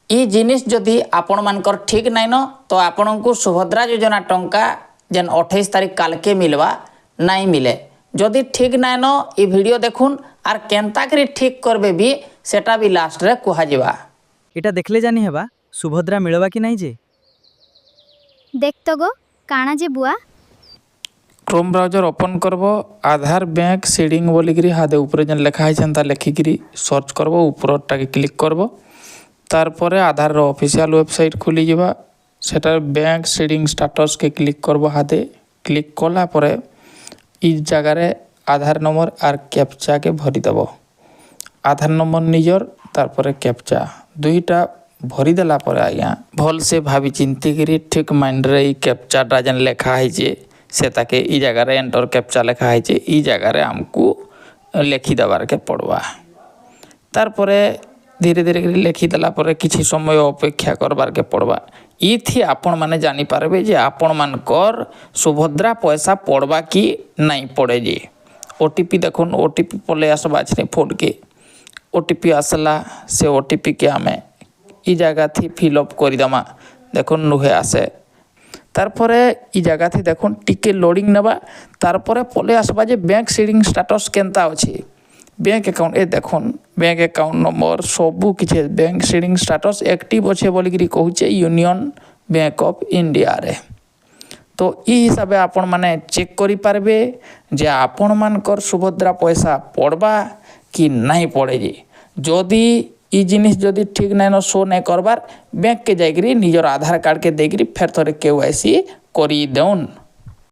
इ जिनिस जदि आपण मानकर ठीक नाइन तो आपण को सुभद्रा योजना टंका जेन 28 तारीख काल के मिलवा नहीं मिले। जदि ठीक नाइन इ वीडियो देखुन आर केनता करी ठीक करबे भी सेटा भी लास्ट रे कुहा जिवा। एटा देखले जानी हेबा सुभद्रा मिलवा कि नहीं जे। देख तो गो काना जे बुआ। क्रोम ब्राउजर ओपन करब आधार बैंक सीडिंग बोलिकी हादे ऊपर जेन लेखा है लिखिकी सर्च करब ऊपरटा के क्लिक करब तार आधार ऑफिशियल वेबसाइट खुली जावा सेटा बैंक सीडिंग स्टेटस के क्लिक करब हादे क्लिक कला परे इ जगार आधार नंबर आर कैप्चा के भरीदेव आधार नंबर निजर तार कैप्चा दुईटा भरीदेला आज्ञा भल से भावी चिंतिकी ठीक माइंड रे कैप्चाटा जेन लेखा है से ताके इ जगार एंटर कैप्चा लेखा है इ जगार आमको लिखिदेवार के पड़वा तार धीरे धीरे लिखिदेला किसी समय अपेक्षा करबार के पड़वा इथि आपण माने जानी पारबे जे आपण मानकर सुभद्रा पैसा पड़वा कि नहीं पड़े जे। ओटीपी देखुन ओटीपी पले आसबा फोन के ओटीपी आसला से ओटीपी के आमे इ जगह थी फिलअप करदेमा देखुन नुहे आसे तारपरे इ जगह थी देखुन टिके लोडिंग नेबा तारपरे पले आसबा जे बैंक सीडिंग स्टेटस केनता अछि बैंक अकाउंट ए देखुन बैंक अकाउंट नंबर सबू किछि बैंक सीडिंग स्टेटस एक्टिव अच्छे बोलिकी कहूचे यूनियन बैंक ऑफ इंडिया रे। तो इ हिसाब आपण माने चेक करि पारबे जे आपण मानकर सुभद्रा पैसा पड़वा कि नहीं पड़े जे। जदि इ जिनिस जदि ठीक नाइन शो नहीं करबार बैंक के जाइकरी निजर आधार कार्ड के देकरी फेर थरे केवाईसी करी देउन।